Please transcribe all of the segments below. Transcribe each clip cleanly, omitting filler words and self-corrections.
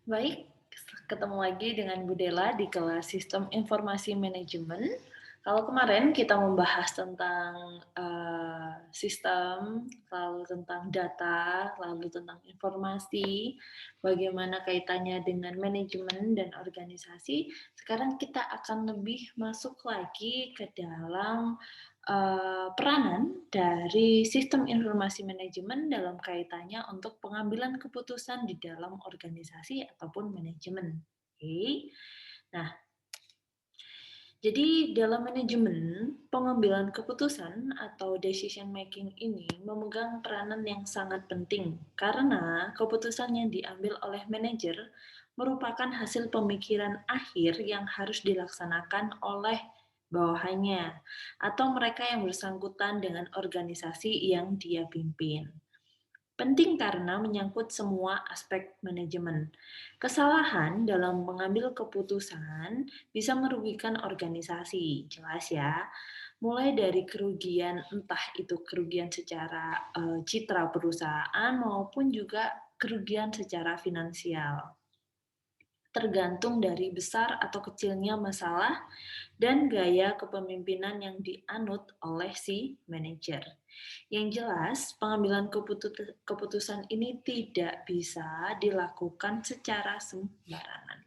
Baik, ketemu lagi dengan Bu Dela di kelas Sistem Informasi Manajemen. Kalau kemarin kita membahas tentang sistem, lalu tentang data, lalu tentang informasi, bagaimana kaitannya dengan manajemen dan organisasi. Sekarang kita akan lebih masuk lagi ke dalam peranan dari sistem informasi manajemen dalam kaitannya untuk pengambilan keputusan di dalam organisasi ataupun manajemen. Oke. Nah, jadi dalam manajemen, pengambilan keputusan atau decision making ini memegang peranan yang sangat penting karena keputusan yang diambil oleh manajer merupakan hasil pemikiran akhir yang harus dilaksanakan oleh bawahannya atau mereka yang bersangkutan dengan organisasi yang dia pimpin. Penting karena menyangkut semua aspek manajemen. Kesalahan dalam mengambil keputusan bisa merugikan organisasi, jelas ya. Mulai dari kerugian, entah itu kerugian secara citra perusahaan maupun juga kerugian secara finansial. Tergantung dari besar atau kecilnya masalah dan gaya kepemimpinan yang dianut oleh si manajer. Yang jelas, pengambilan keputusan ini tidak bisa dilakukan secara sembarangan.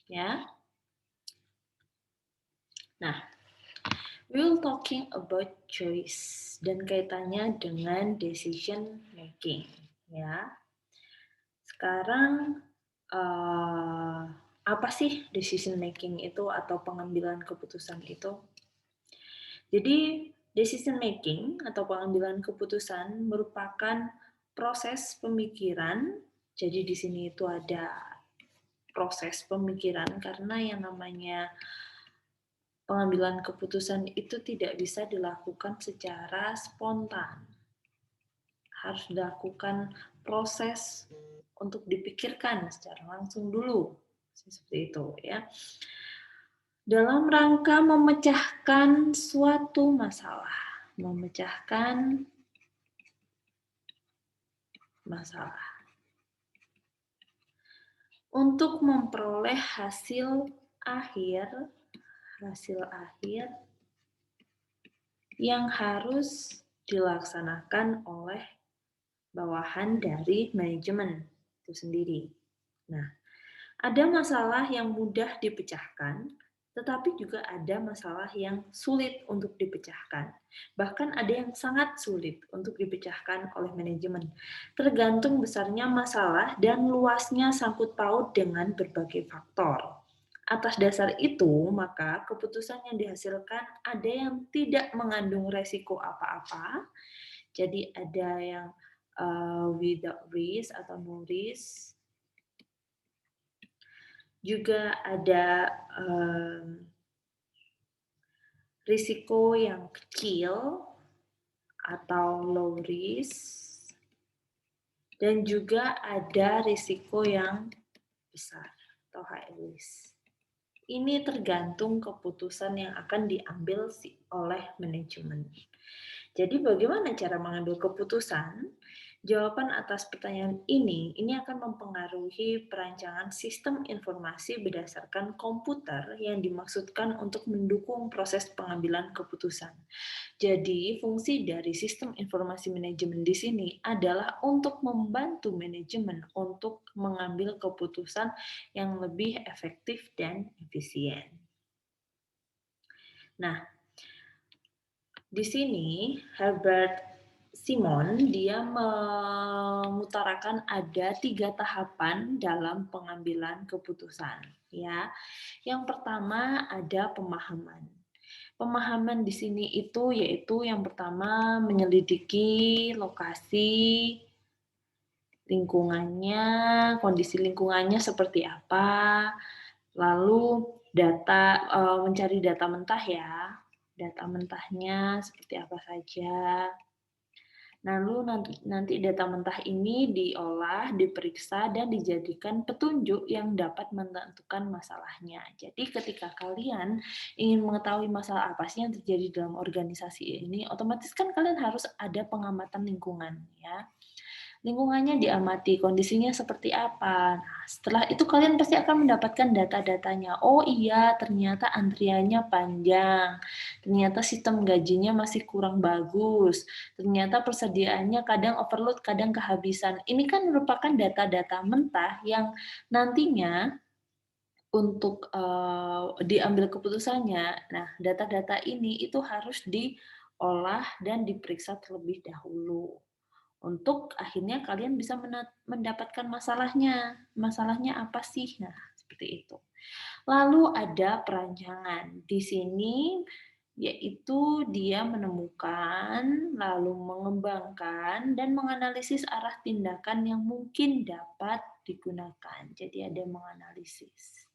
Ya. Nah, we will talking about choice dan kaitannya dengan decision making. Ya. Sekarang apa sih decision making itu atau pengambilan keputusan itu? Jadi, decision making atau pengambilan keputusan merupakan proses pemikiran. Jadi di sini itu ada proses pemikiran karena yang namanya pengambilan keputusan itu tidak bisa dilakukan secara spontan. Harus dilakukan proses untuk dipikirkan secara langsung dulu. Seperti itu ya. Dalam rangka memecahkan suatu masalah, memecahkan masalah. Untuk memperoleh akhir hasil akhir yang harus dilaksanakan oleh bawahan dari manajemen itu sendiri. Nah, ada masalah yang mudah dipecahkan, tetapi juga ada masalah yang sulit untuk dipecahkan. Bahkan ada yang sangat sulit untuk dipecahkan oleh manajemen. Tergantung besarnya masalah dan luasnya sangkut paut dengan berbagai faktor. Atas dasar itu, maka keputusan yang dihasilkan ada yang tidak mengandung resiko apa-apa. Jadi ada yang without risk atau no risk, juga ada risiko yang kecil atau low risk, dan juga ada risiko yang besar atau high risk. Ini tergantung keputusan yang akan diambil oleh manajemen. Jadi bagaimana cara mengambil keputusan? Jawaban atas pertanyaan ini akan mempengaruhi perancangan sistem informasi berdasarkan komputer yang dimaksudkan untuk mendukung proses pengambilan keputusan. Jadi, fungsi dari sistem informasi manajemen di sini adalah untuk membantu manajemen untuk mengambil keputusan yang lebih efektif dan efisien. Nah, di sini Herbert Simon dia mengutarakan ada 3 tahapan dalam pengambilan keputusan. Ya, yang pertama ada pemahaman. Pemahaman di sini itu yaitu yang pertama menyelidiki lokasi lingkungannya, kondisi lingkungannya seperti apa, lalu mencari data mentah ya, data mentahnya seperti apa saja. Lalu nanti data mentah ini diolah, diperiksa, dan dijadikan petunjuk yang dapat menentukan masalahnya. Jadi ketika kalian ingin mengetahui masalah apa sih yang terjadi dalam organisasi ini, otomatis kan kalian harus ada pengamatan lingkungan ya. Lingkungannya diamati, kondisinya seperti apa. Nah, setelah itu kalian pasti akan mendapatkan data-datanya. Oh iya, ternyata antriannya panjang. Ternyata sistem gajinya masih kurang bagus. Ternyata persediaannya kadang overload, kadang kehabisan. Ini kan merupakan data-data mentah yang nantinya untuk, diambil keputusannya. Nah, data-data ini itu harus diolah dan diperiksa terlebih dahulu. Untuk akhirnya kalian bisa mendapatkan masalahnya. Masalahnya apa sih? Nah, seperti itu. Lalu ada perancangan. Di sini yaitu dia menemukan, lalu mengembangkan, dan menganalisis arah tindakan yang mungkin dapat digunakan. Jadi ada menganalisis.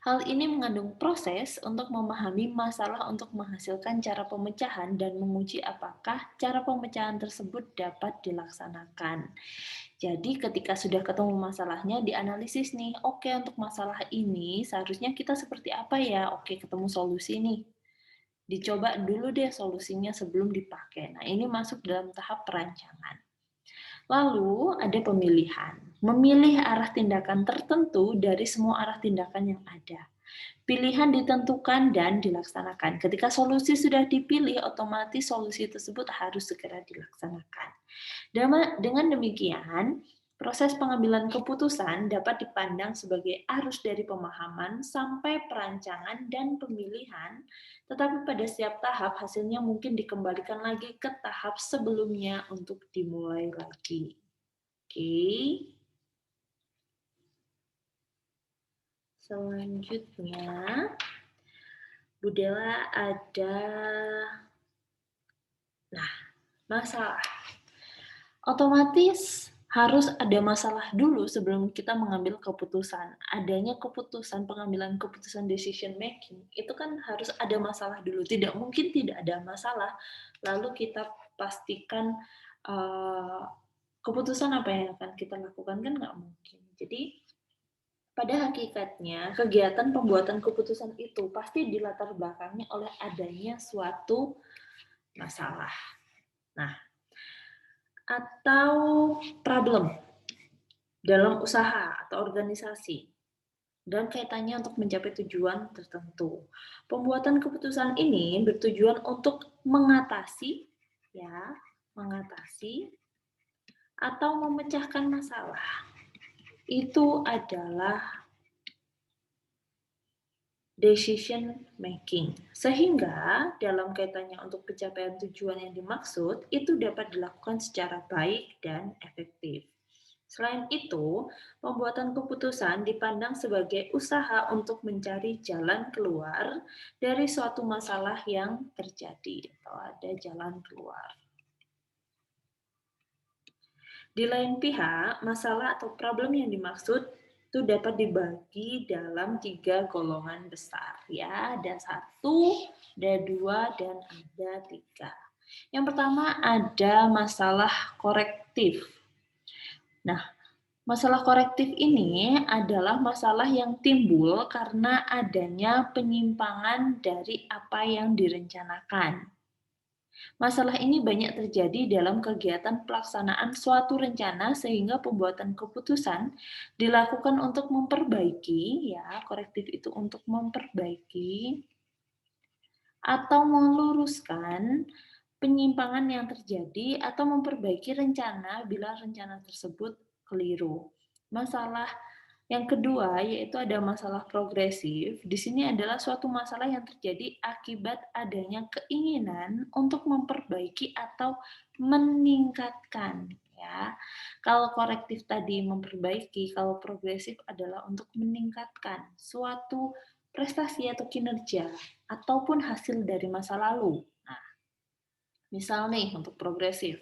Hal ini mengandung proses untuk memahami masalah untuk menghasilkan cara pemecahan dan menguji apakah cara pemecahan tersebut dapat dilaksanakan. Jadi ketika sudah ketemu masalahnya dianalisis nih, oke untuk masalah ini seharusnya kita seperti apa ya? Oke, ketemu solusi nih. Dicoba dulu deh solusinya sebelum dipakai. Nah, ini masuk dalam tahap perancangan. Lalu ada pemilihan. Memilih arah tindakan tertentu dari semua arah tindakan yang ada. Pilihan ditentukan dan dilaksanakan. Ketika solusi sudah dipilih, otomatis solusi tersebut harus segera dilaksanakan. Dengan demikian, proses pengambilan keputusan dapat dipandang sebagai arus dari pemahaman sampai perancangan dan pemilihan, tetapi pada setiap tahap hasilnya mungkin dikembalikan lagi ke tahap sebelumnya untuk dimulai lagi. Oke. Selanjutnya, Budela ada masalah. Otomatis harus ada masalah dulu sebelum kita mengambil keputusan. Adanya keputusan, pengambilan keputusan decision making, itu kan harus ada masalah dulu. Tidak mungkin tidak ada masalah, lalu kita pastikan keputusan apa yang akan kita lakukan, kan nggak mungkin. Jadi, pada hakikatnya, kegiatan pembuatan keputusan itu pasti dilatar belakangi oleh adanya suatu masalah. Nah, atau problem dalam usaha atau organisasi dan kaitannya untuk mencapai tujuan tertentu. Pembuatan keputusan ini bertujuan untuk mengatasi mengatasi atau memecahkan masalah. Itu adalah decision making. Sehingga dalam kaitannya untuk pencapaian tujuan yang dimaksud, itu dapat dilakukan secara baik dan efektif. Selain itu, pembuatan keputusan dipandang sebagai usaha untuk mencari jalan keluar dari suatu masalah yang terjadi, atau ada jalan keluar. Di lain pihak, masalah atau problem yang dimaksud itu dapat dibagi dalam 3 golongan besar ya. Ada 1, ada 2, dan ada 3. Yang pertama ada masalah korektif. Nah, masalah korektif ini adalah masalah yang timbul karena adanya penyimpangan dari apa yang direncanakan. Masalah ini banyak terjadi dalam kegiatan pelaksanaan suatu rencana sehingga pembuatan keputusan dilakukan untuk memperbaiki, ya, korektif itu untuk memperbaiki atau meluruskan penyimpangan yang terjadi atau memperbaiki rencana bila rencana tersebut keliru. Masalah yang kedua yaitu ada masalah progresif. Di sini adalah suatu masalah yang terjadi akibat adanya keinginan untuk memperbaiki atau meningkatkan, ya. Kalau korektif tadi memperbaiki, kalau progresif adalah untuk meningkatkan suatu prestasi atau kinerja ataupun hasil dari masa lalu. Nah, misal nih untuk progresif,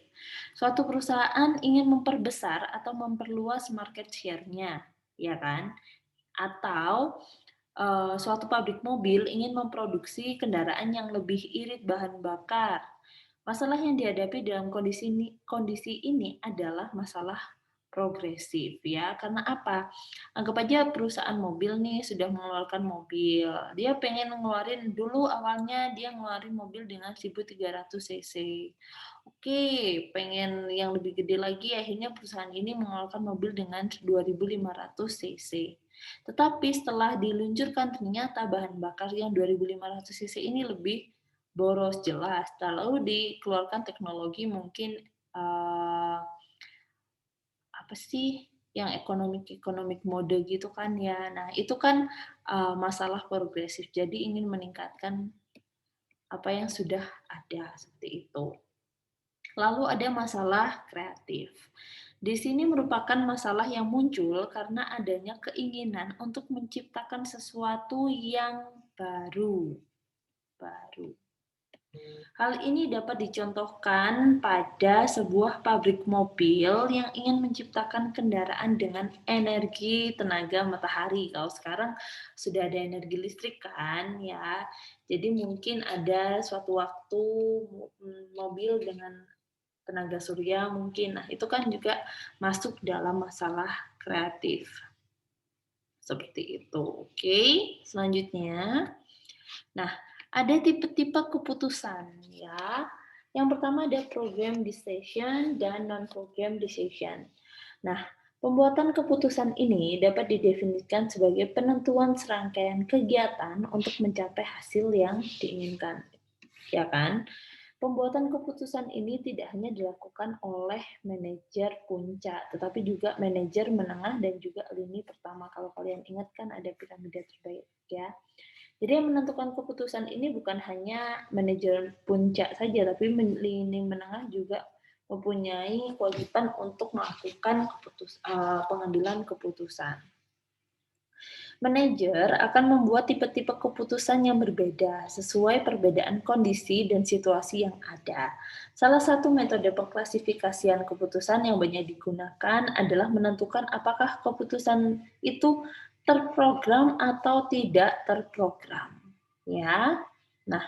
suatu perusahaan ingin memperbesar atau memperluas market share-nya, ya kan? Atau suatu pabrik mobil ingin memproduksi kendaraan yang lebih irit bahan bakar. Masalah yang dihadapi dalam kondisi ini adalah masalah progresif ya. Karena apa? Anggap aja perusahaan mobil nih sudah mengeluarkan mobil. Dia pengen ngeluarin dulu awalnya dia ngeluarin mobil dengan 1300 cc. Oke, pengen yang lebih gede lagi akhirnya perusahaan ini mengeluarkan mobil dengan 2500 cc. Tetapi setelah diluncurkan ternyata bahan bakar yang 2500 cc ini lebih boros jelas. Lalu dikeluarkan teknologi mungkin apa sih yang ekonomik mode gitu kan ya. Nah, itu kan masalah progresif. Jadi ingin meningkatkan apa yang sudah ada seperti itu. Lalu ada masalah kreatif. Di sini merupakan masalah yang muncul karena adanya keinginan untuk menciptakan sesuatu yang baru. Baru. Hal ini dapat dicontohkan pada sebuah pabrik mobil yang ingin menciptakan kendaraan dengan energi tenaga matahari. Kalau sekarang sudah ada energi listrik kan ya. Jadi mungkin ada suatu waktu mobil dengan tenaga surya mungkin. Nah, itu kan juga masuk dalam masalah kreatif. Seperti itu. Oke, selanjutnya. Nah, ada tipe-tipe keputusan ya. Yang pertama ada program decision dan non-program decision. Nah, pembuatan keputusan ini dapat didefinisikan sebagai penentuan serangkaian kegiatan untuk mencapai hasil yang diinginkan. Ya kan? Pembuatan keputusan ini tidak hanya dilakukan oleh manajer puncak, tetapi juga manajer menengah dan juga lini pertama. Kalau kalian ingat kan ada piramida terbaik ya. Jadi yang menentukan keputusan ini bukan hanya manajer puncak saja, tapi lini menengah juga mempunyai kewajiban untuk melakukan pengambilan keputusan. Manajer akan membuat tipe-tipe keputusan yang berbeda sesuai perbedaan kondisi dan situasi yang ada. Salah satu metode pengklasifikasian keputusan yang banyak digunakan adalah menentukan apakah keputusan itu terprogram atau tidak terprogram. Ya. Nah,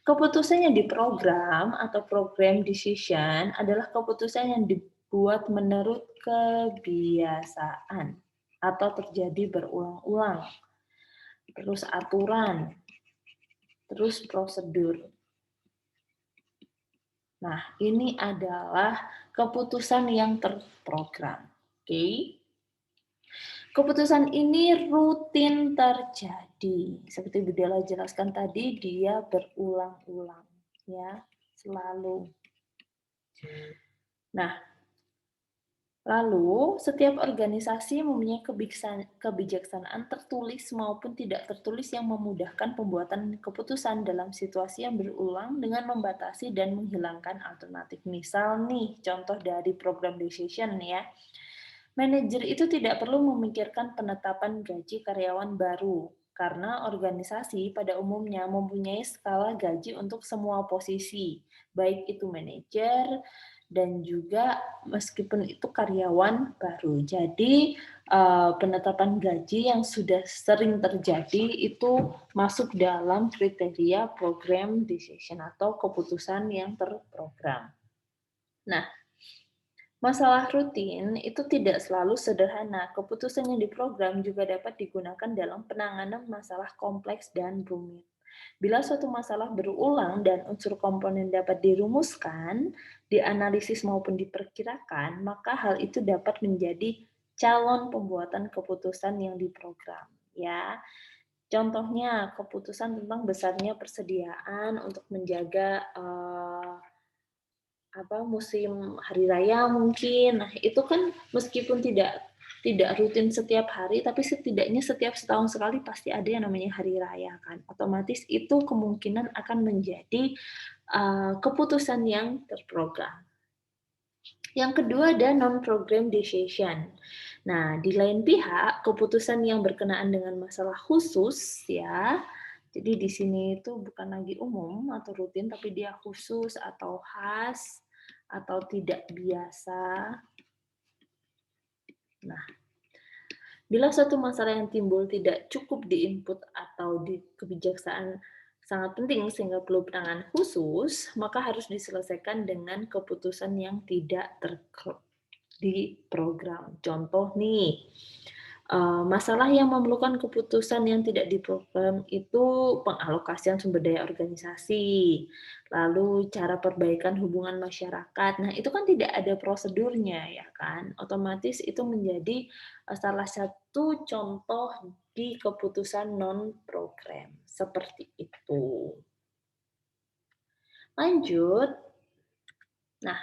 keputusan yang diprogram atau program decision adalah keputusan yang dibuat menurut kebiasaan atau terjadi berulang-ulang, terus aturan, terus prosedur. Nah, ini adalah keputusan yang terprogram. Oke. Keputusan ini rutin terjadi. Seperti Bu Della jelaskan tadi, dia berulang-ulang, ya, selalu. Nah, lalu, setiap organisasi mempunyai kebijaksanaan tertulis maupun tidak tertulis yang memudahkan pembuatan keputusan dalam situasi yang berulang dengan membatasi dan menghilangkan alternatif. Misal nih, contoh dari program decision ya. Manajer itu tidak perlu memikirkan penetapan gaji karyawan baru karena organisasi pada umumnya mempunyai skala gaji untuk semua posisi, baik itu manajer dan juga meskipun itu karyawan baru. Jadi penetapan gaji yang sudah sering terjadi itu masuk dalam kriteria program decision atau keputusan yang terprogram. Nah, masalah rutin itu tidak selalu sederhana. Keputusan yang diprogram juga dapat digunakan dalam penanganan masalah kompleks dan rumit. Bila suatu masalah berulang dan unsur komponen dapat dirumuskan, dianalisis maupun diperkirakan, maka hal itu dapat menjadi calon pembuatan keputusan yang diprogram. Ya, contohnya keputusan tentang besarnya persediaan untuk menjaga musim hari raya mungkin. Nah, itu kan meskipun tidak rutin setiap hari, tapi setidaknya setiap setahun sekali pasti ada yang namanya hari raya kan. Otomatis itu kemungkinan akan menjadi keputusan yang terprogram. Yang kedua ada non-program decision. Nah, di lain pihak, keputusan yang berkenaan dengan masalah khusus ya. Jadi di sini itu bukan lagi umum atau rutin, tapi dia khusus atau khas atau tidak biasa. Nah, bila suatu masalah yang timbul tidak cukup di-input atau di kebijaksanaan sangat penting sehingga perlu penanganan khusus, maka harus diselesaikan dengan keputusan yang tidak di program. Contoh nih, masalah yang memerlukan keputusan yang tidak diprogram itu pengalokasian sumber daya organisasi, lalu cara perbaikan hubungan masyarakat. Nah, itu kan tidak ada prosedurnya ya kan, otomatis itu menjadi, salah satu contoh di keputusan non program, seperti itu. Lanjut, nah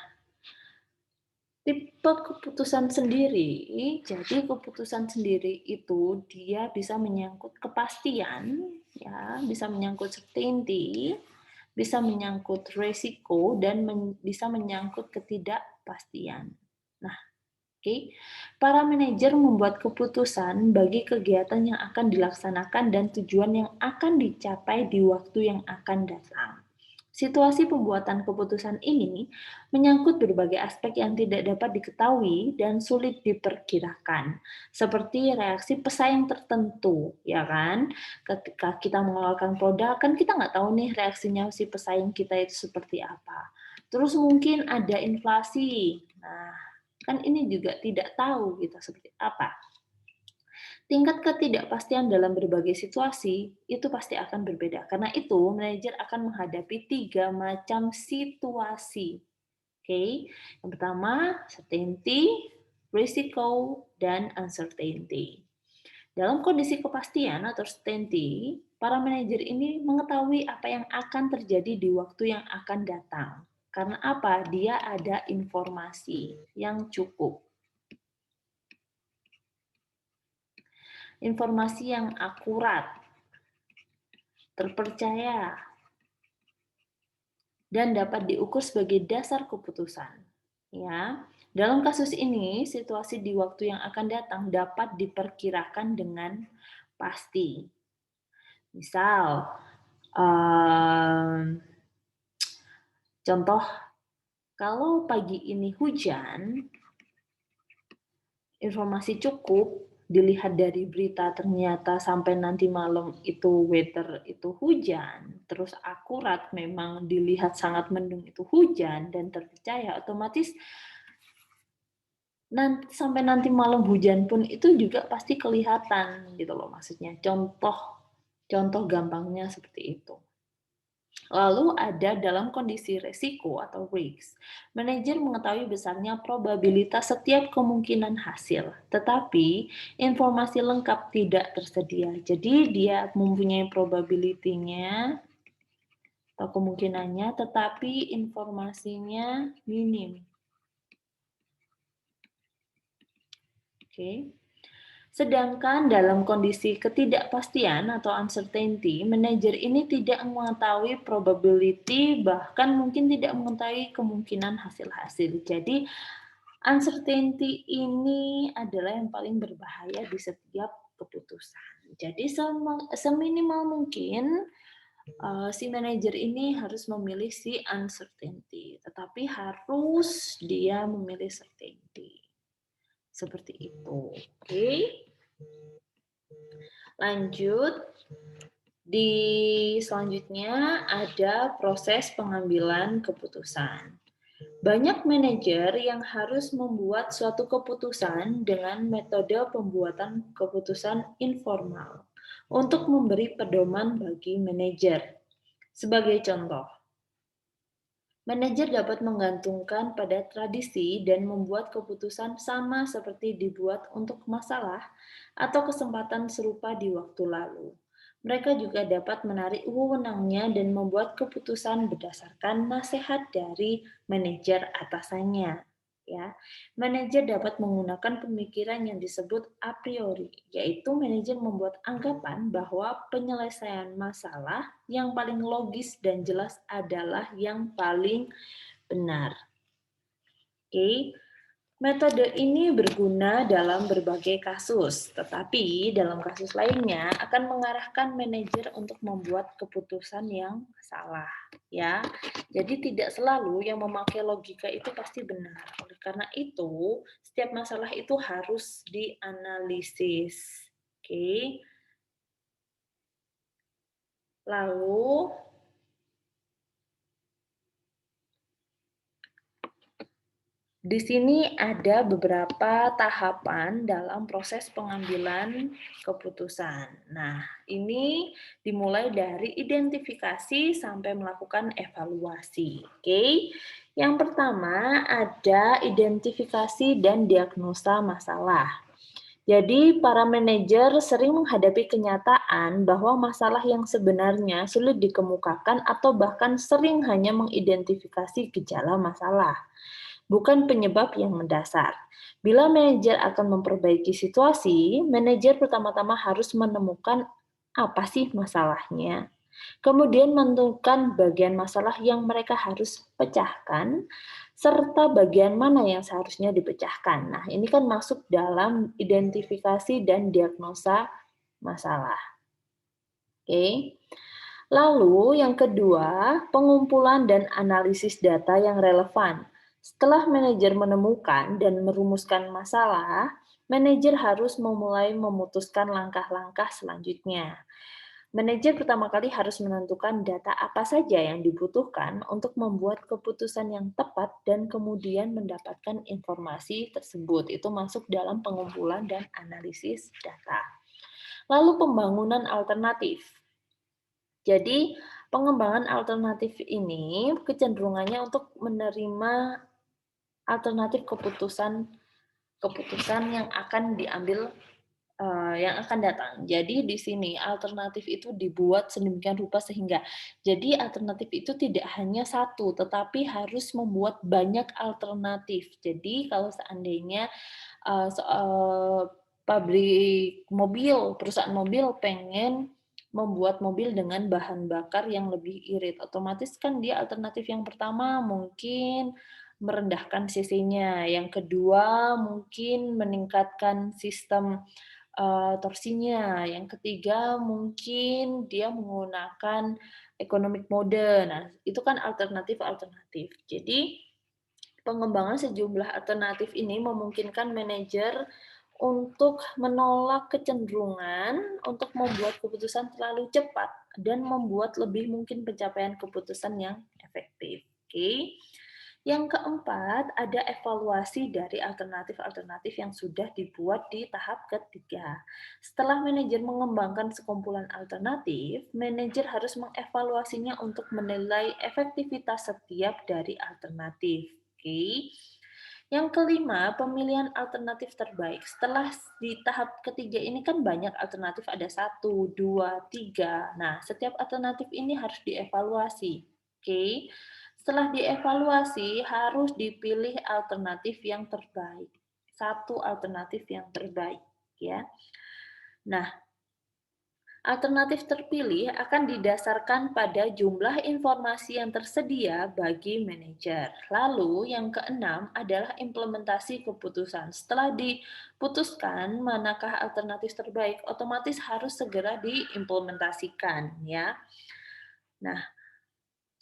tipe keputusan sendiri, jadi keputusan sendiri itu dia bisa menyangkut kepastian, ya, bisa menyangkut certainty, bisa menyangkut resiko, dan bisa menyangkut ketidakpastian. Nah, oke, para manajer membuat keputusan bagi kegiatan yang akan dilaksanakan dan tujuan yang akan dicapai di waktu yang akan datang. Situasi pembuatan keputusan ini menyangkut berbagai aspek yang tidak dapat diketahui dan sulit diperkirakan, seperti reaksi pesaing tertentu, ya kan? Ketika kita mengeluarkan produk, kan kita nggak tahu nih reaksinya si pesaing kita itu seperti apa. Terus mungkin ada inflasi. Nah, kan ini juga tidak tahu kita seperti apa. Tingkat ketidakpastian dalam berbagai situasi itu pasti akan berbeda. Karena itu, manajer akan menghadapi 3 macam situasi. Oke, yang pertama certainty, risiko, dan uncertainty. Dalam kondisi kepastian atau certainty, para manajer ini mengetahui apa yang akan terjadi di waktu yang akan datang. Karena apa? Dia ada informasi yang cukup. Informasi yang akurat, terpercaya, dan dapat diukur sebagai dasar keputusan. Ya, dalam kasus ini, situasi di waktu yang akan datang dapat diperkirakan dengan pasti. Misal, contoh, kalau pagi ini hujan, informasi cukup dilihat dari berita ternyata sampai nanti malam itu weather itu hujan, terus akurat memang dilihat sangat mendung itu hujan dan terpercaya, otomatis nanti sampai nanti malam hujan pun itu juga pasti kelihatan gitu loh maksudnya. Contoh gampangnya seperti itu. Lalu ada dalam kondisi resiko atau risk. Manajer mengetahui besarnya probabilitas setiap kemungkinan hasil, tetapi informasi lengkap tidak tersedia. Jadi dia mempunyai probability-nya atau kemungkinannya, tetapi informasinya minim. Oke. Sedangkan dalam kondisi ketidakpastian atau uncertainty, manajer ini tidak mengetahui probability, bahkan mungkin tidak mengetahui kemungkinan hasil-hasil. Jadi, uncertainty ini adalah yang paling berbahaya di setiap keputusan. Jadi, seminimal mungkin si manajer ini harus memilih si uncertainty, tetapi harus dia memilih certainty. Seperti itu. Oke. Lanjut, di selanjutnya ada proses pengambilan keputusan. Banyak manajer yang harus membuat suatu keputusan dengan metode pembuatan keputusan informal untuk memberi pedoman bagi manajer. Sebagai contoh, manajer dapat menggantungkan pada tradisi dan membuat keputusan sama seperti dibuat untuk masalah atau kesempatan serupa di waktu lalu. Mereka juga dapat menarik wewenangnya dan membuat keputusan berdasarkan nasihat dari manajer atasannya. Ya, manajer dapat menggunakan pemikiran yang disebut a priori, yaitu manajer membuat anggapan bahwa penyelesaian masalah yang paling logis dan jelas adalah yang paling benar. Oke, metode ini berguna dalam berbagai kasus, tetapi dalam kasus lainnya akan mengarahkan manajer untuk membuat keputusan yang salah, ya. Jadi tidak selalu yang memakai logika itu pasti benar. Oleh karena itu, setiap masalah itu harus dianalisis. Oke. Lalu Di sini ada beberapa tahapan dalam proses pengambilan keputusan. Nah, ini dimulai dari identifikasi sampai melakukan evaluasi. Oke. Yang pertama ada identifikasi dan diagnosa masalah. Jadi, para manajer sering menghadapi kenyataan bahwa masalah yang sebenarnya sulit dikemukakan atau bahkan sering hanya mengidentifikasi gejala masalah, bukan penyebab yang mendasar. Bila manajer akan memperbaiki situasi, manajer pertama-tama harus menemukan apa sih masalahnya. Kemudian menentukan bagian masalah yang mereka harus pecahkan, serta bagian mana yang seharusnya dipecahkan. Nah, ini kan masuk dalam identifikasi dan diagnosa masalah. Oke. Lalu yang kedua, pengumpulan dan analisis data yang relevan. Setelah manajer menemukan dan merumuskan masalah, manajer harus memulai memutuskan langkah-langkah selanjutnya. Manajer pertama kali harus menentukan data apa saja yang dibutuhkan untuk membuat keputusan yang tepat dan kemudian mendapatkan informasi tersebut. Itu masuk dalam pengumpulan dan analisis data. Lalu pembangunan alternatif. Jadi, pengembangan alternatif ini kecenderungannya untuk menerima alternatif keputusan keputusan yang akan diambil yang akan datang. Jadi di sini alternatif itu dibuat sedemikian rupa sehingga jadi alternatif itu tidak hanya satu, tetapi harus membuat banyak alternatif. Jadi kalau seandainya pabrik mobil, perusahaan mobil pengen membuat mobil dengan bahan bakar yang lebih irit, otomatis kan dia alternatif yang pertama mungkin merendahkan CC-nya, yang kedua mungkin meningkatkan sistem torsinya, yang ketiga mungkin dia menggunakan economic mode. Nah, itu kan alternatif-alternatif. Jadi, pengembangan sejumlah alternatif ini memungkinkan manajer untuk menolak kecenderungan untuk membuat keputusan terlalu cepat dan membuat lebih mungkin pencapaian keputusan yang efektif. Oke. Yang keempat, ada evaluasi dari alternatif-alternatif yang sudah dibuat di tahap ketiga. Setelah manajer mengembangkan sekumpulan alternatif, manajer harus mengevaluasinya untuk menilai efektivitas setiap dari alternatif. Oke. Yang kelima, pemilihan alternatif terbaik. Setelah di tahap ketiga ini kan banyak alternatif, ada satu, dua, tiga. Nah, setiap alternatif ini harus dievaluasi. Oke. Setelah dievaluasi, harus dipilih alternatif yang terbaik. Satu alternatif yang terbaik, ya. Nah, alternatif terpilih akan didasarkan pada jumlah informasi yang tersedia bagi manajer. Lalu, yang keenam adalah implementasi keputusan. Setelah diputuskan manakah alternatif terbaik, otomatis harus segera diimplementasikan, ya. Nah,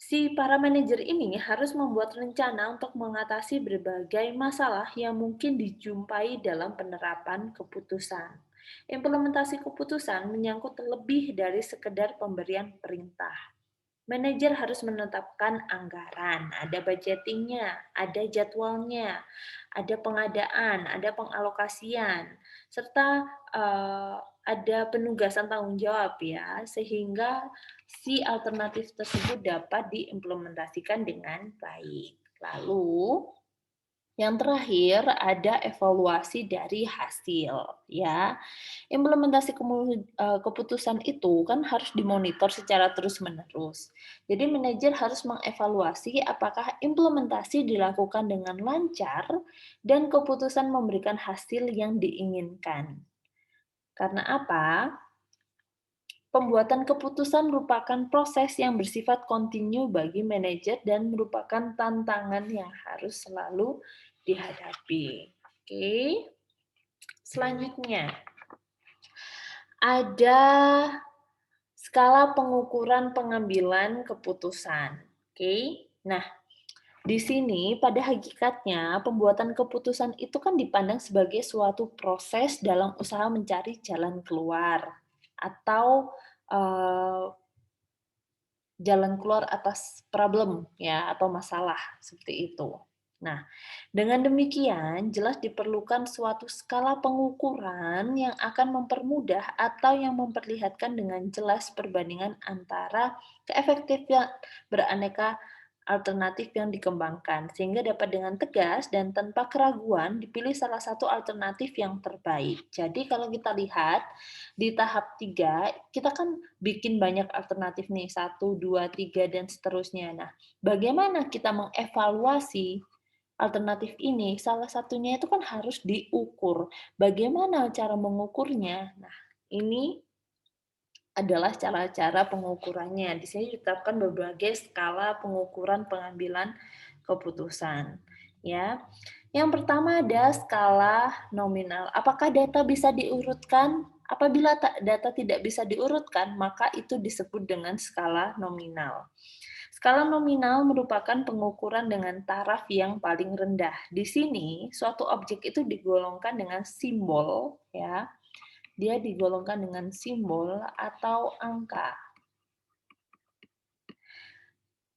si para manajer ini harus membuat rencana untuk mengatasi berbagai masalah yang mungkin dijumpai dalam penerapan keputusan. Implementasi keputusan menyangkut lebih dari sekedar pemberian perintah. Manajer harus menetapkan anggaran, ada budgetingnya, ada jadwalnya, ada pengadaan, ada pengalokasian, serta ada penugasan tanggung jawab ya, sehingga si alternatif tersebut dapat diimplementasikan dengan baik. Lalu yang terakhir ada evaluasi dari hasil ya. Implementasi keputusan itu kan harus dimonitor secara terus-menerus. Jadi manajer harus mengevaluasi apakah implementasi dilakukan dengan lancar dan keputusan memberikan hasil yang diinginkan. Karena apa? Pembuatan keputusan merupakan proses yang bersifat kontinu bagi manajer dan merupakan tantangan yang harus selalu dihadapi. Oke. Selanjutnya, ada skala pengukuran pengambilan keputusan. Oke. Nah, di sini pada hakikatnya pembuatan keputusan itu kan dipandang sebagai suatu proses dalam usaha mencari jalan keluar atau jalan keluar atas problem ya atau masalah seperti itu. Nah, dengan demikian, jelas diperlukan suatu skala pengukuran yang akan mempermudah atau yang memperlihatkan dengan jelas perbandingan antara keefektifan beraneka alternatif yang dikembangkan, sehingga dapat dengan tegas dan tanpa keraguan dipilih salah satu alternatif yang terbaik. Jadi kalau kita lihat di tahap 3, kita kan bikin banyak alternatif nih, 1, 2, 3, dan seterusnya. Nah, bagaimana kita mengevaluasi alternatif ini? Salah satunya itu kan harus diukur. Bagaimana cara mengukurnya? Nah, ini adalah cara-cara pengukurannya. Di sini ditetapkan berbagai skala pengukuran pengambilan keputusan. Ya, yang pertama ada skala nominal. Apakah data bisa diurutkan? Apabila data tidak bisa diurutkan, maka itu disebut dengan skala nominal. Skala nominal merupakan pengukuran dengan taraf yang paling rendah. Di sini, suatu objek itu digolongkan dengan simbol, ya. Dia digolongkan dengan simbol atau angka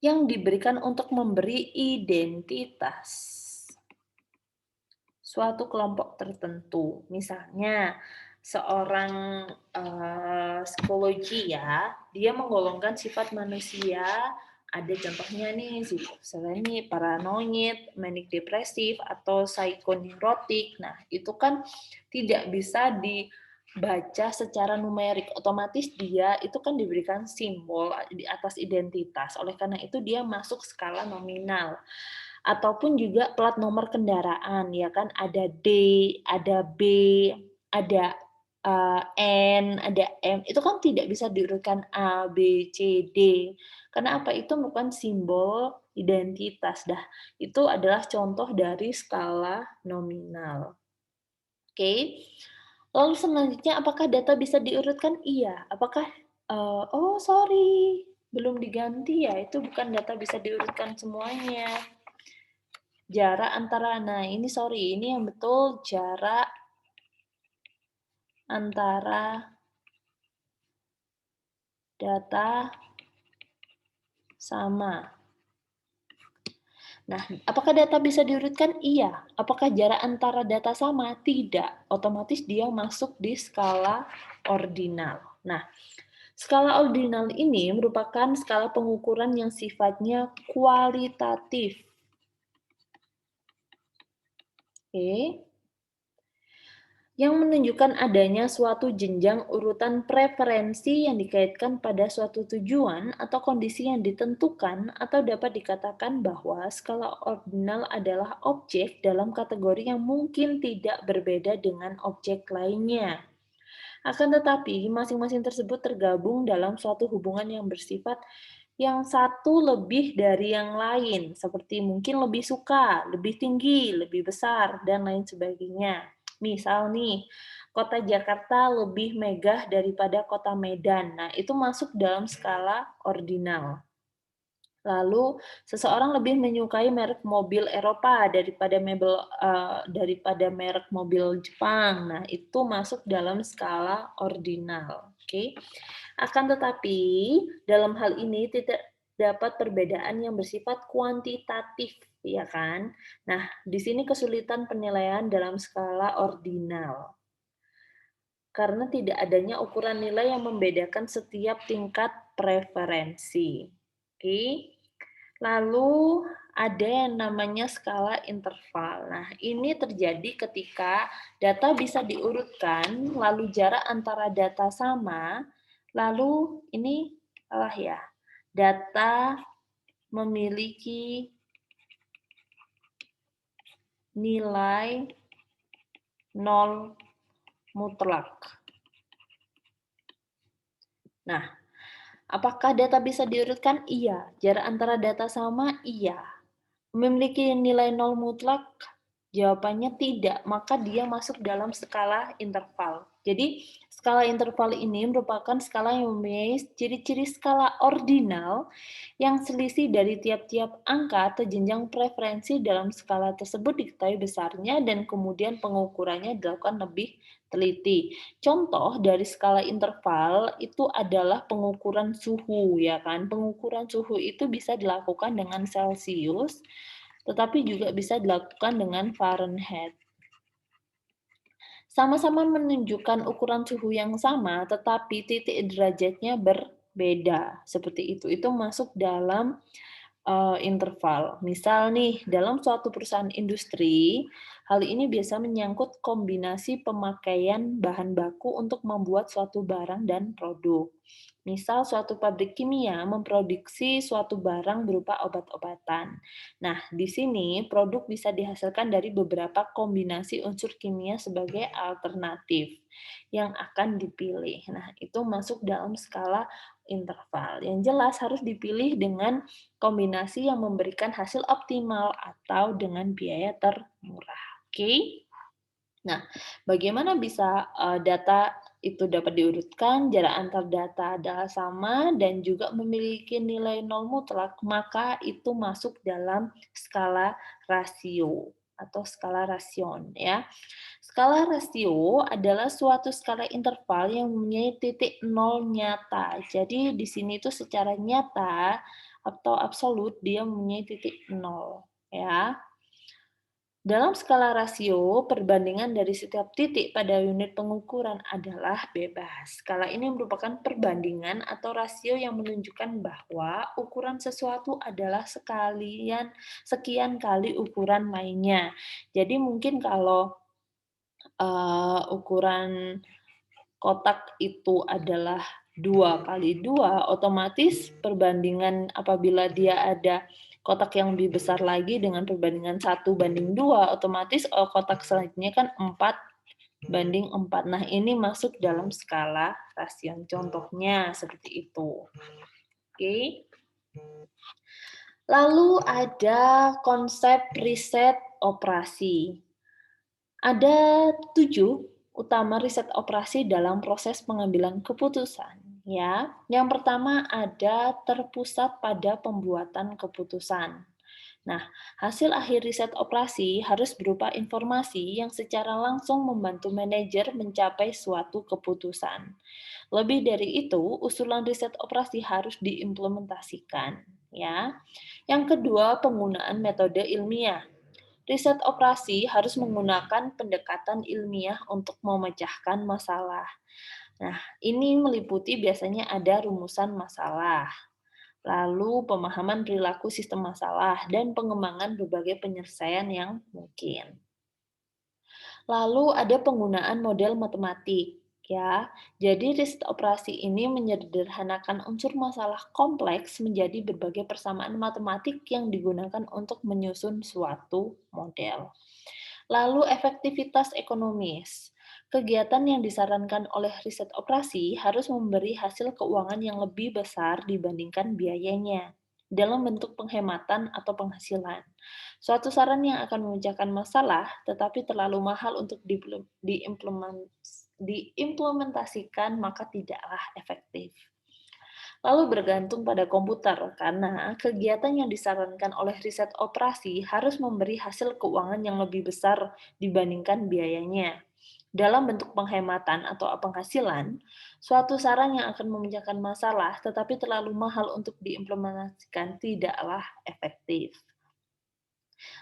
yang diberikan untuk memberi identitas suatu kelompok tertentu. Misalnya, seorang psikologi ya, dia menggolongkan sifat manusia, ada contohnya nih, schizofrenia, paranoid, manic depresif, atau psikoneurotik. Nah, itu kan tidak bisa dibaca secara numerik, otomatis dia itu kan diberikan simbol di atas identitas. Oleh karena itu dia masuk skala nominal. Ataupun juga plat nomor kendaraan, ya kan, ada D, ada B, ada N, ada M, itu kan tidak bisa diurutkan A, B, C, D. Karena apa? Itu bukan simbol identitas. Dah, itu adalah contoh dari skala nominal. Oke. Lalu selanjutnya apakah data bisa diurutkan? Iya. Apakah, oh sorry, belum diganti ya, itu bukan data bisa diurutkan semuanya. Jarak antara, nah ini sorry, ini yang betul jarak antara data sama. Nah, apakah data bisa diurutkan? Iya. Apakah jarak antara data sama? Tidak. Otomatis dia masuk di skala ordinal. Nah, skala ordinal ini merupakan skala pengukuran yang sifatnya kualitatif. Oke. Yang menunjukkan adanya suatu jenjang urutan preferensi yang dikaitkan pada suatu tujuan atau kondisi yang ditentukan, atau dapat dikatakan bahwa skala ordinal adalah objek dalam kategori yang mungkin tidak berbeda dengan objek lainnya. Akan tetapi, masing-masing tersebut tergabung dalam suatu hubungan yang bersifat yang satu lebih dari yang lain, seperti mungkin lebih suka, lebih tinggi, lebih besar, dan lain sebagainya. Misal nih, kota Jakarta lebih megah daripada kota Medan. Nah, itu masuk dalam skala ordinal. Lalu, seseorang lebih menyukai merek mobil Eropa daripada merek mobil Jepang. Nah, itu masuk dalam skala ordinal. Oke. Akan tetapi, dalam hal ini tidak dapat perbedaan yang bersifat kuantitatif, ya kan? Nah, di sini kesulitan penilaian dalam skala ordinal. Karena tidak adanya ukuran nilai yang membedakan setiap tingkat preferensi. Oke. Lalu ada yang namanya skala interval. Nah, ini terjadi ketika data bisa diurutkan, lalu jarak antara data sama, lalu ini salah ya. Data memiliki nilai nol mutlak. Nah, apakah data bisa diurutkan? Iya. Jarak antara data sama? Iya. Memiliki nilai nol mutlak? Jawabannya tidak, maka dia masuk dalam skala interval. Jadi, skala interval ini merupakan skala yang mempunyai ciri-ciri skala ordinal yang selisih dari tiap-tiap angka atau jenjang preferensi dalam skala tersebut diketahui besarnya dan kemudian pengukurannya dilakukan lebih teliti. Contoh dari skala interval itu adalah pengukuran suhu, ya kan? Pengukuran suhu itu bisa dilakukan dengan Celcius, tetapi juga bisa dilakukan dengan Fahrenheit. Sama-sama menunjukkan ukuran suhu yang sama, tetapi titik derajatnya berbeda. Seperti itu. Itu masuk dalam interval. Misal nih, dalam suatu perusahaan industri, hal ini biasa menyangkut kombinasi pemakaian bahan baku untuk membuat suatu barang dan produk. Misal suatu pabrik kimia memproduksi suatu barang berupa obat-obatan. Nah, di sini produk bisa dihasilkan dari beberapa kombinasi unsur kimia sebagai alternatif yang akan dipilih. Nah, itu masuk dalam skala interval. Yang jelas harus dipilih dengan kombinasi yang memberikan hasil optimal atau dengan biaya termurah. Oke? Nah, bagaimana bisa data itu dapat diurutkan, jarak antar data adalah sama dan juga memiliki nilai nol mutlak, maka itu masuk dalam skala rasio atau skala rasion ya. Skala rasio adalah suatu skala interval yang mempunyai titik nol nyata. Jadi di sini itu secara nyata atau absolut dia mempunyai titik nol ya. Dalam skala rasio, perbandingan dari setiap titik pada unit pengukuran adalah bebas. Skala ini merupakan perbandingan atau rasio yang menunjukkan bahwa ukuran sesuatu adalah sekian kali ukuran lainnya. Jadi mungkin kalau ukuran kotak itu adalah 2 kali 2, otomatis perbandingan apabila dia ada kotak yang lebih besar lagi dengan perbandingan 1:2, otomatis kotak selanjutnya kan 4:4. Nah, ini masuk dalam skala rasion. Contohnya seperti itu. Oke. Lalu ada konsep riset operasi. Ada 7 utama riset operasi dalam proses pengambilan keputusan, ya. Yang pertama ada terpusat pada pembuatan keputusan. Nah, hasil akhir riset operasi harus berupa informasi yang secara langsung membantu manajer mencapai suatu keputusan. Lebih dari itu, usulan riset operasi harus diimplementasikan, ya. Yang kedua, penggunaan metode ilmiah. Riset operasi harus menggunakan pendekatan ilmiah untuk memecahkan masalah. Nah, ini meliputi biasanya ada rumusan masalah, lalu pemahaman perilaku sistem masalah, dan pengembangan berbagai penyelesaian yang mungkin. Lalu ada penggunaan model matematik, ya. Jadi riset operasi ini menyederhanakan unsur masalah kompleks menjadi berbagai persamaan matematik yang digunakan untuk menyusun suatu model. Lalu efektivitas ekonomis. Kegiatan yang disarankan oleh riset operasi harus memberi hasil keuangan yang lebih besar dibandingkan biayanya dalam bentuk penghematan atau penghasilan. Suatu saran yang akan memecahkan masalah tetapi terlalu mahal untuk diimplementasikan maka tidaklah efektif. Lalu bergantung pada komputer, karena kegiatan yang disarankan oleh riset operasi harus memberi hasil keuangan yang lebih besar dibandingkan biayanya. Dalam bentuk penghematan atau penghasilan, suatu saran yang akan memecahkan masalah tetapi terlalu mahal untuk diimplementasikan tidaklah efektif.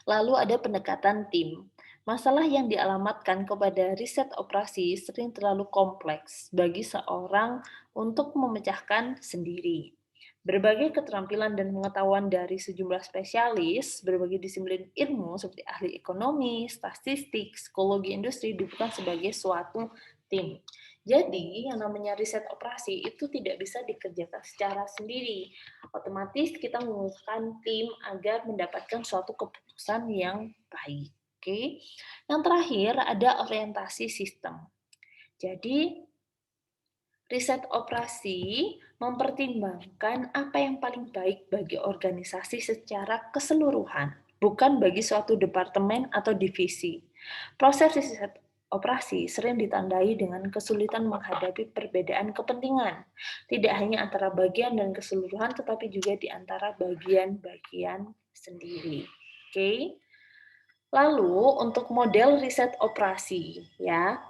Lalu ada pendekatan tim. Masalah yang dialamatkan kepada riset operasi sering terlalu kompleks bagi seorang untuk memecahkan sendiri. Berbagai keterampilan dan pengetahuan dari sejumlah spesialis, berbagai disiplin ilmu seperti ahli ekonomi, statistik, psikologi industri dibutuhkan sebagai suatu tim. Jadi, yang namanya riset operasi itu tidak bisa dikerjakan secara sendiri. Otomatis kita membutuhkan tim agar mendapatkan suatu keputusan yang baik. Oke. Yang terakhir ada orientasi sistem. Jadi, riset operasi mempertimbangkan apa yang paling baik bagi organisasi secara keseluruhan, bukan bagi suatu departemen atau divisi. Proses riset operasi sering ditandai dengan kesulitan menghadapi perbedaan kepentingan, tidak hanya antara bagian dan keseluruhan, tetapi juga di antara bagian-bagian sendiri. Oke. Lalu untuk model riset operasi, ya.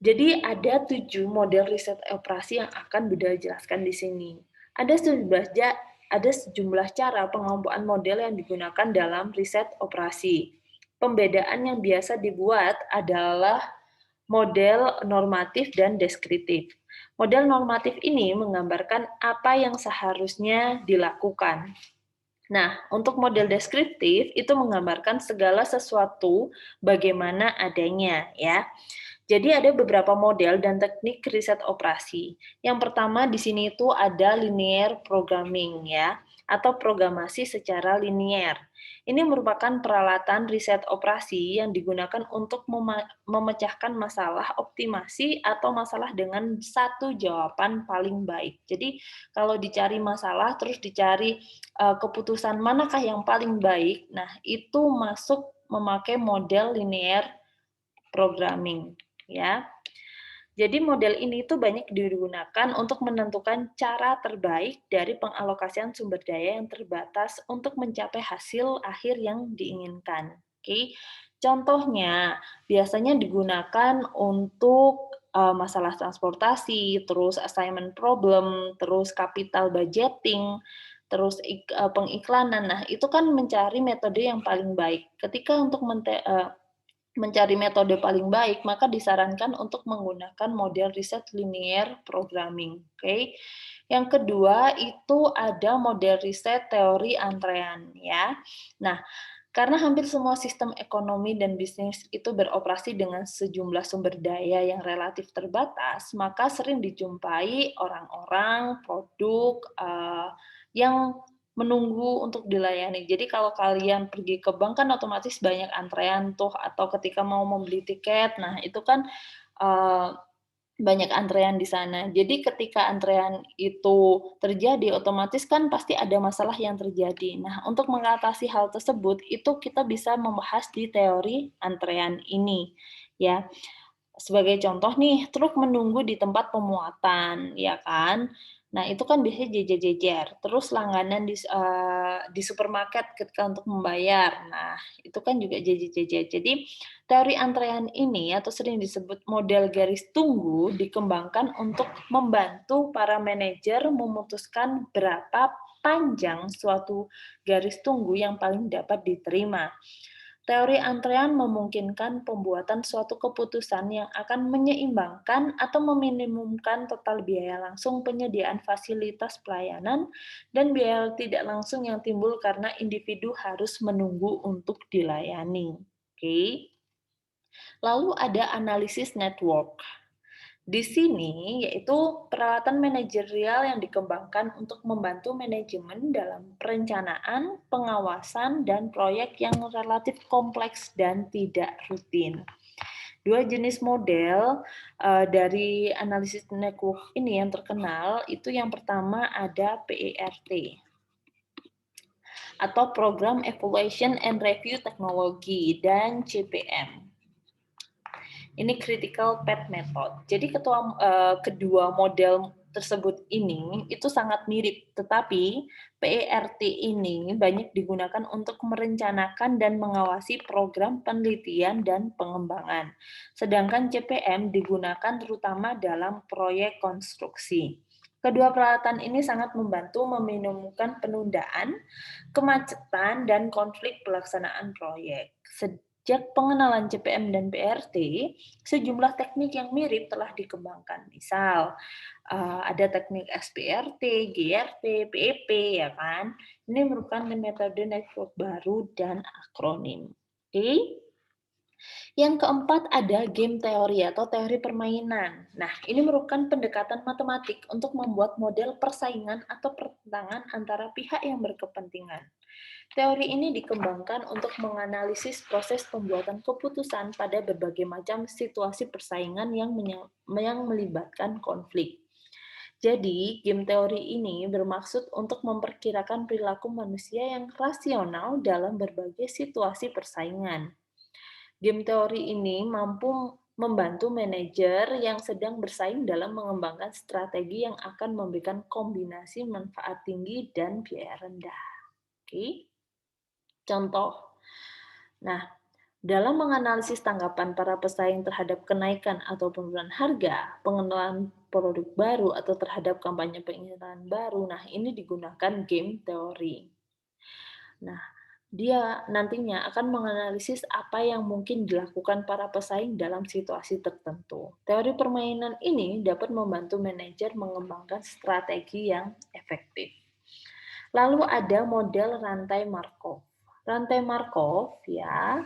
Jadi ada 7 model riset operasi yang akan Bunda jelaskan di sini. Ada ada sejumlah cara pengelompokan model yang digunakan dalam riset operasi. Pembedaan yang biasa dibuat adalah model normatif dan deskriptif. Model normatif ini menggambarkan apa yang seharusnya dilakukan. Nah, untuk model deskriptif itu menggambarkan segala sesuatu bagaimana adanya ya. Jadi ada beberapa model dan teknik riset operasi. Yang pertama di sini itu ada linear programming ya, atau programasi secara linier. Ini merupakan peralatan riset operasi yang digunakan untuk memecahkan masalah optimasi atau masalah dengan satu jawaban paling baik. Jadi kalau dicari masalah terus dicari keputusan manakah yang paling baik, nah itu masuk memakai model linear programming ya. Jadi model ini tuh banyak digunakan untuk menentukan cara terbaik dari pengalokasian sumber daya yang terbatas untuk mencapai hasil akhir yang diinginkan. Oke. Contohnya, biasanya digunakan untuk masalah transportasi, terus assignment problem, terus capital budgeting, terus pengiklanan. Nah, itu kan mencari metode yang paling baik. Ketika untuk mencari metode paling baik, maka disarankan untuk menggunakan model riset linear programming. Oke. Yang kedua itu ada model riset teori antrean ya. Nah, karena hampir semua sistem ekonomi dan bisnis itu beroperasi dengan sejumlah sumber daya yang relatif terbatas, maka sering dijumpai orang-orang, produk yang menunggu untuk dilayani. Jadi kalau kalian pergi ke bank kan otomatis banyak antrean tuh, atau ketika mau membeli tiket, nah itu kan eee, banyak antrean di sana. Jadi ketika antrean itu terjadi, otomatis kan pasti ada masalah yang terjadi. Nah, untuk mengatasi hal tersebut, itu kita bisa membahas di teori antrean ini, ya. Sebagai contoh nih, truk menunggu di tempat pemuatan, ya kan. Nah, itu kan biasanya jejer-jejer, terus langganan di supermarket ketika untuk membayar. Nah, itu kan juga jejer-jejer. Jadi, teori antrean ini atau sering disebut model garis tunggu dikembangkan untuk membantu para manajer memutuskan berapa panjang suatu garis tunggu yang paling dapat diterima. Teori antrean memungkinkan pembuatan suatu keputusan yang akan menyeimbangkan atau meminimumkan total biaya langsung penyediaan fasilitas pelayanan dan biaya tidak langsung yang timbul karena individu harus menunggu untuk dilayani. Oke. Lalu ada analisis network. Di sini yaitu peralatan manajerial yang dikembangkan untuk membantu manajemen dalam perencanaan, pengawasan, dan proyek yang relatif kompleks dan tidak rutin. Dua jenis model dari analisis network ini yang terkenal itu yang pertama ada PERT atau Program Evaluation and Review Technology dan CPM. Ini critical path method. Jadi kedua model tersebut ini itu sangat mirip, tetapi PERT ini banyak digunakan untuk merencanakan dan mengawasi program penelitian dan pengembangan. Sedangkan CPM digunakan terutama dalam proyek konstruksi. Kedua peralatan ini sangat membantu meminimumkan penundaan, kemacetan, dan konflik pelaksanaan proyek. Sejak pengenalan CPM dan PRT, sejumlah teknik yang mirip telah dikembangkan. Misal, ada teknik SPRT, GRT, PEP, ya kan? Ini merupakan metode network baru dan akronim. Oke. Yang keempat ada game teori atau teori permainan. Nah, ini merupakan pendekatan matematik untuk membuat model persaingan atau pertentangan antara pihak yang berkepentingan. Teori ini dikembangkan untuk menganalisis proses pembuatan keputusan pada berbagai macam situasi persaingan yang melibatkan konflik. Jadi, game teori ini bermaksud untuk memperkirakan perilaku manusia yang rasional dalam berbagai situasi persaingan. Game teori ini mampu membantu manajer yang sedang bersaing dalam mengembangkan strategi yang akan memberikan kombinasi manfaat tinggi dan biaya rendah. Oke. Contoh. Nah, dalam menganalisis tanggapan para pesaing terhadap kenaikan atau penurunan harga, produk baru atau terhadap kampanye pengiriman baru. Nah, ini digunakan game teori. Nah, dia nantinya akan menganalisis apa yang mungkin dilakukan para pesaing dalam situasi tertentu. Teori permainan ini dapat membantu manajer mengembangkan strategi yang efektif. Lalu ada model rantai Markov. Rantai Markov ya,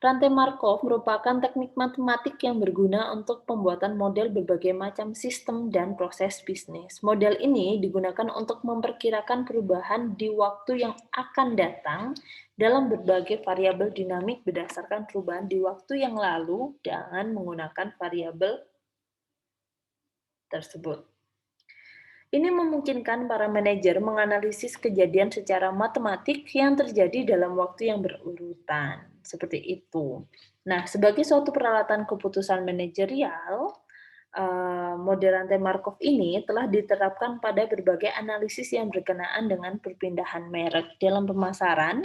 rantai Markov merupakan teknik matematik yang berguna untuk pembuatan model berbagai macam sistem dan proses bisnis. Model ini digunakan untuk memperkirakan perubahan di waktu yang akan datang dalam berbagai variabel dinamik berdasarkan perubahan di waktu yang lalu dengan menggunakan variabel tersebut. Ini memungkinkan para manajer menganalisis kejadian secara matematik yang terjadi dalam waktu yang berurutan. Seperti itu. Nah, sebagai suatu peralatan keputusan manajerial, model rantai Markov ini telah diterapkan pada berbagai analisis yang berkenaan dengan perpindahan merek dalam pemasaran,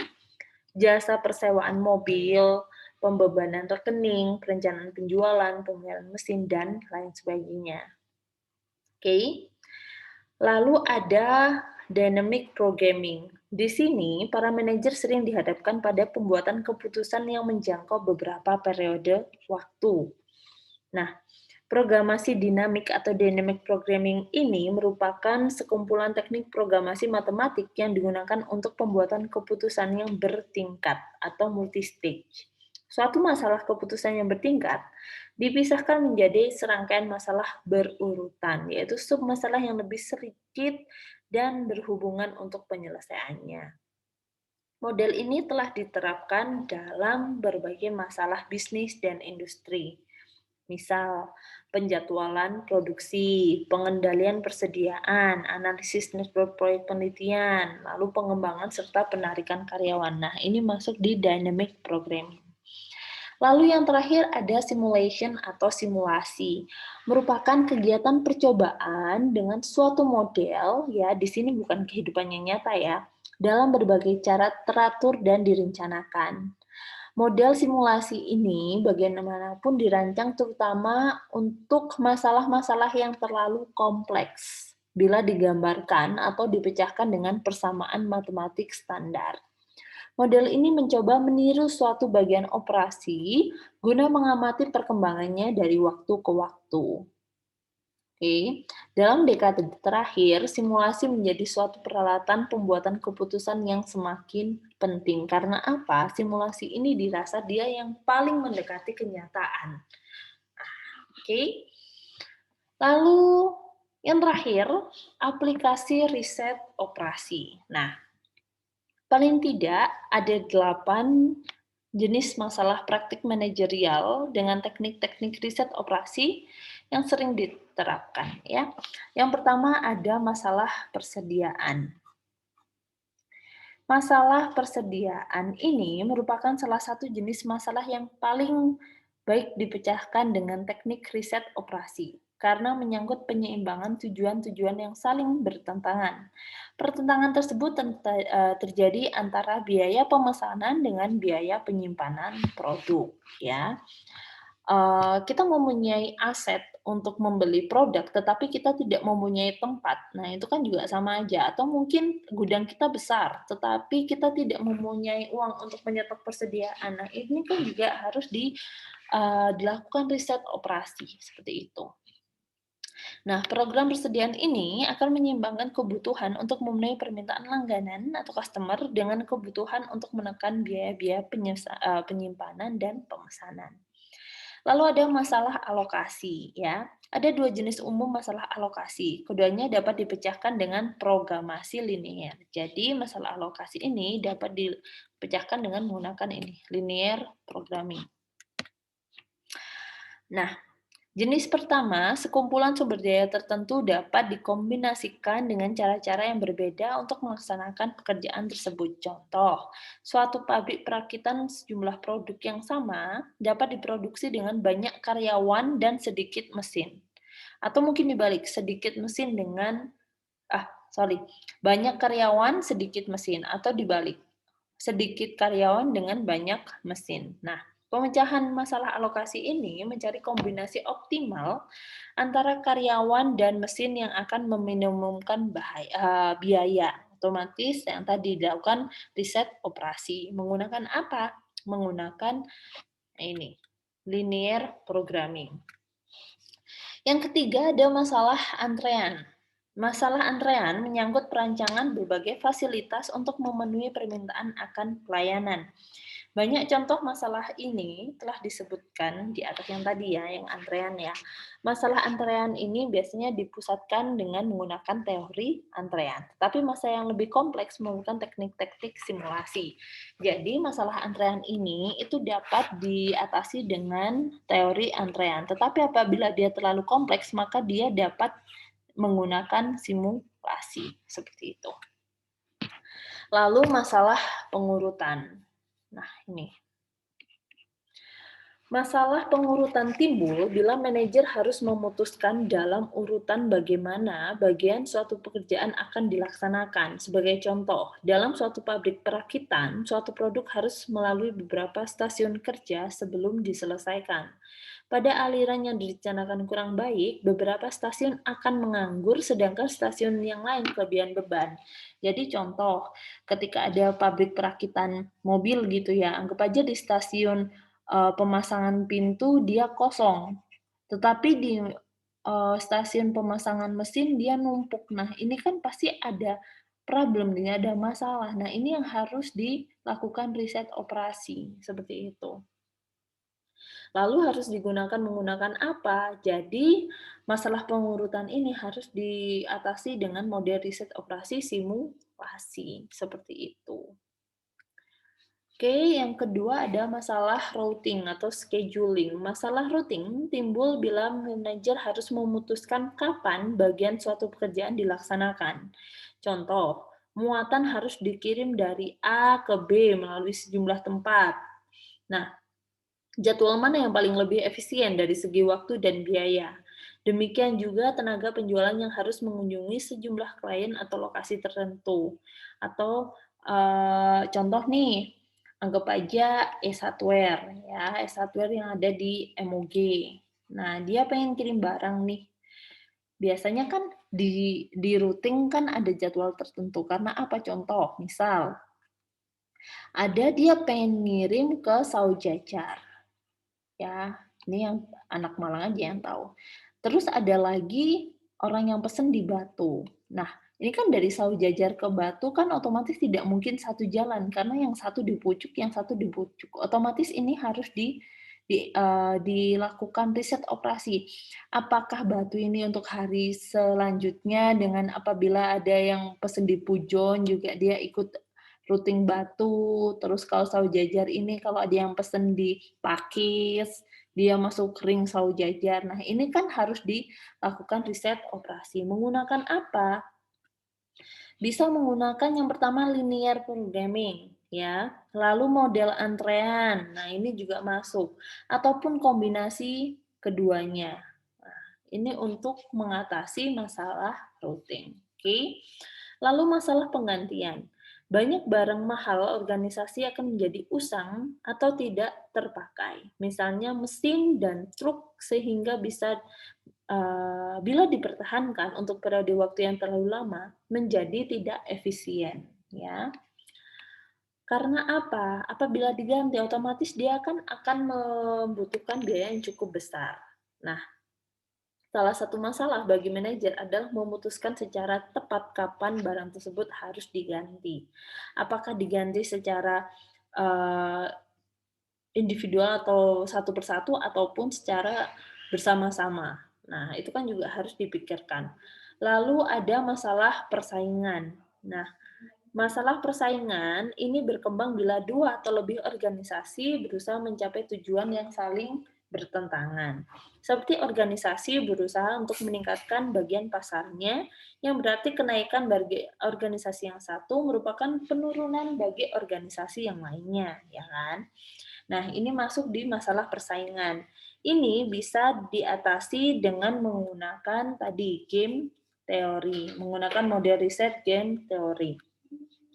jasa persewaan mobil, pembebanan rekening, perencanaan penjualan, pemilihan mesin, dan lain sebagainya. Oke. Lalu ada dynamic programming. Di sini, para manajer sering dihadapkan pada pembuatan keputusan yang menjangkau beberapa periode waktu. Nah, programasi dinamik atau dynamic programming ini merupakan sekumpulan teknik programasi matematik yang digunakan untuk pembuatan keputusan yang bertingkat atau multi-stage. Suatu masalah keputusan yang bertingkat dipisahkan menjadi serangkaian masalah berurutan, yaitu sub-masalah yang lebih sedikit dan berhubungan untuk penyelesaiannya. Model ini telah diterapkan dalam berbagai masalah bisnis dan industri. Misal, penjadwalan produksi, pengendalian persediaan, analisis network proyek penelitian, lalu pengembangan serta penarikan karyawan. Nah, ini masuk di dynamic programming. Lalu yang terakhir ada simulation atau simulasi. Merupakan kegiatan percobaan dengan suatu model, ya di sini bukan kehidupan yang nyata ya, dalam berbagai cara teratur dan direncanakan. Model simulasi ini bagaimanapun dirancang terutama untuk masalah-masalah yang terlalu kompleks bila digambarkan atau dipecahkan dengan persamaan matematik standar. Model ini mencoba meniru suatu bagian operasi guna mengamati perkembangannya dari waktu ke waktu. Oke, dalam dekade terakhir, simulasi menjadi suatu peralatan pembuatan keputusan yang semakin penting. Karena apa? Simulasi ini dirasa dia yang paling mendekati kenyataan. Oke, lalu yang terakhir, aplikasi riset operasi. Nah, paling tidak ada 8 jenis masalah praktik manajerial dengan teknik-teknik riset operasi yang sering diterapkan ya. Yang pertama ada masalah persediaan. Masalah persediaan ini merupakan salah satu jenis masalah yang paling baik dipecahkan dengan teknik riset operasi karena menyangkut penyeimbangan tujuan-tujuan yang saling bertentangan. Pertentangan tersebut terjadi antara biaya pemesanan dengan biaya penyimpanan produk ya. Kita mempunyai aset untuk membeli produk, tetapi kita tidak mempunyai tempat. Nah, itu kan juga sama aja. Atau mungkin gudang kita besar, tetapi kita tidak mempunyai uang untuk menyetok persediaan. Nah, ini kan juga harus dilakukan riset operasi, seperti itu. Nah, program persediaan ini akan menyeimbangkan kebutuhan untuk memenuhi permintaan langganan atau customer dengan kebutuhan untuk menekan biaya-biaya penyimpanan dan pemesanan. Lalu ada masalah alokasi ya. Ada 2 jenis umum masalah alokasi. Keduanya dapat dipecahkan dengan programasi linear. Jadi masalah alokasi ini dapat dipecahkan dengan menggunakan ini, linear programming. Nah, jenis pertama, sekumpulan sumber daya tertentu dapat dikombinasikan dengan cara-cara yang berbeda untuk melaksanakan pekerjaan tersebut. Contoh, suatu pabrik perakitan sejumlah produk yang sama dapat diproduksi dengan banyak karyawan dan sedikit mesin. Atau mungkin dibalik, banyak karyawan, sedikit mesin, atau dibalik, sedikit karyawan dengan banyak mesin. Nah, Pemecahan masalah alokasi ini mencari kombinasi optimal antara karyawan dan mesin yang akan meminimumkan biaya. Otomatis yang tadi dilakukan riset operasi. Menggunakan apa? Menggunakan ini, linear programming. Yang ketiga ada masalah antrean. Masalah antrean menyangkut perancangan berbagai fasilitas untuk memenuhi permintaan akan pelayanan. Banyak contoh masalah ini telah disebutkan di atas yang tadi ya, yang antrean ya. Masalah antrean ini biasanya dipusatkan dengan menggunakan teori antrean. Tapi masalah yang lebih kompleks memerlukan teknik-teknik simulasi. Jadi masalah antrean ini itu dapat diatasi dengan teori antrean. Tetapi apabila dia terlalu kompleks, maka dia dapat menggunakan simulasi seperti itu. Lalu masalah pengurutan. Nah, ini. Masalah pengurutan timbul bila manajer harus memutuskan dalam urutan bagaimana bagian suatu pekerjaan akan dilaksanakan. Sebagai contoh, dalam suatu pabrik perakitan, suatu produk harus melalui beberapa stasiun kerja sebelum diselesaikan. Pada aliran yang direncanakan kurang baik, beberapa stasiun akan menganggur sedangkan stasiun yang lain kelebihan beban. Jadi contoh, ketika ada pabrik perakitan mobil gitu ya, anggap aja di stasiun pemasangan pintu dia kosong, tetapi di stasiun pemasangan mesin dia numpuk. Nah, ini kan pasti ada problem nih, ada masalah. Nah, ini yang harus dilakukan riset operasi, seperti itu. Lalu harus digunakan menggunakan apa? Jadi, masalah pengurutan ini harus diatasi dengan model riset operasi simulasi, seperti itu. Oke, yang kedua ada masalah routing atau scheduling. Masalah routing timbul bila manajer harus memutuskan kapan bagian suatu pekerjaan dilaksanakan. Contoh, muatan harus dikirim dari A ke B melalui sejumlah tempat. Nah, jadwal mana yang paling lebih efisien dari segi waktu dan biaya? Demikian juga tenaga penjualan yang harus mengunjungi sejumlah klien atau lokasi tertentu. Atau contoh nih, anggap aja e-hardware ya, e-hardware yang ada di MOG. Nah, dia pengen kirim barang nih. Biasanya kan di routing kan ada jadwal tertentu. Karena apa? Contoh, misal ada dia pengen ngirim ke Saujajar. Ya, ini yang anak Malang aja yang tahu. Terus ada lagi orang yang pesen di Batu. Nah, ini kan dari Saujajar ke Batu kan otomatis tidak mungkin satu jalan karena yang satu di pucuk, yang satu di pucuk. Otomatis ini harus dilakukan riset operasi. Apakah Batu ini untuk hari selanjutnya dengan apabila ada yang pesen di Pujon juga dia ikut routing Batu, terus kalau Saujajar ini kalau ada yang pesen di Pakis, dia masuk ring Saujajar. Nah, ini kan harus dilakukan riset operasi. Menggunakan apa? Bisa menggunakan yang pertama linear programming, ya. Lalu model antrean. Nah, ini juga masuk ataupun kombinasi keduanya. Nah, ini untuk mengatasi masalah routing. Oke. Lalu masalah penggantian. Banyak barang mahal organisasi akan menjadi usang atau tidak terpakai. Misalnya mesin dan truk sehingga bisa bila dipertahankan untuk periode waktu yang terlalu lama menjadi tidak efisien, ya. Karena apa? Apabila diganti otomatis dia akan membutuhkan biaya yang cukup besar. Nah, salah satu masalah bagi manajer adalah memutuskan secara tepat kapan barang tersebut harus diganti. Apakah diganti secara uh, individual atau satu persatu ataupun secara bersama-sama. Nah, itu kan juga harus dipikirkan. Lalu ada masalah persaingan. Nah, masalah persaingan ini berkembang bila dua atau lebih organisasi berusaha mencapai tujuan yang saling bertentangan. Seperti organisasi berusaha untuk meningkatkan bagian pasarnya, yang berarti kenaikan bagi organisasi yang satu merupakan penurunan bagi organisasi yang lainnya, ya kan? Nah, ini masuk di masalah persaingan. Ini bisa diatasi dengan menggunakan tadi game teori, menggunakan model riset game teori.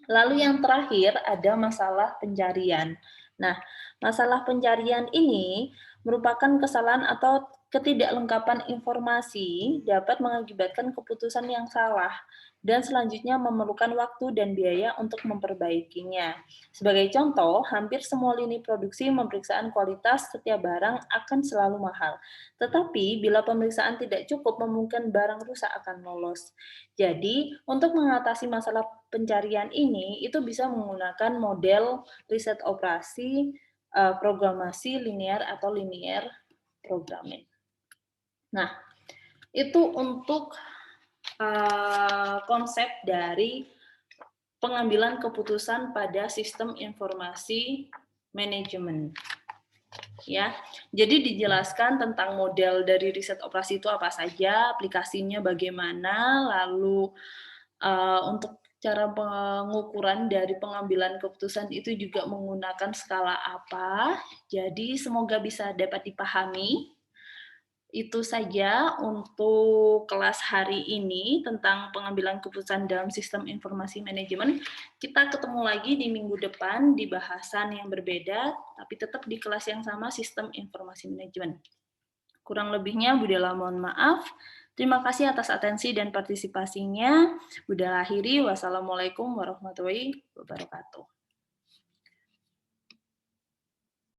Lalu yang terakhir ada masalah pencarian. Nah, Masalah pencarian ini merupakan kesalahan atau ketidaklengkapan informasi dapat mengakibatkan keputusan yang salah dan selanjutnya memerlukan waktu dan biaya untuk memperbaikinya. Sebagai contoh, hampir semua lini produksi pemeriksaan kualitas setiap barang akan selalu mahal. Tetapi bila pemeriksaan tidak cukup, memungkinkan barang rusak akan lolos. Jadi, untuk mengatasi masalah pencarian ini, itu bisa menggunakan model riset operasi, programasi linear atau linear programming. Nah, itu untuk konsep dari pengambilan keputusan pada sistem informasi manajemen. Ya, jadi dijelaskan tentang model dari riset operasi itu apa saja, aplikasinya bagaimana, lalu untuk cara pengukuran dari pengambilan keputusan itu juga menggunakan skala apa. Jadi semoga bisa dapat dipahami. Itu saja untuk kelas hari ini tentang pengambilan keputusan dalam sistem informasi manajemen. Kita ketemu lagi di minggu depan di bahasan yang berbeda, tapi tetap di kelas yang sama sistem informasi manajemen. Kurang lebihnya Budela mohon maaf. Terima kasih atas atensi dan partisipasinya. Budela akhiri, wassalamualaikum warahmatullahi wabarakatuh.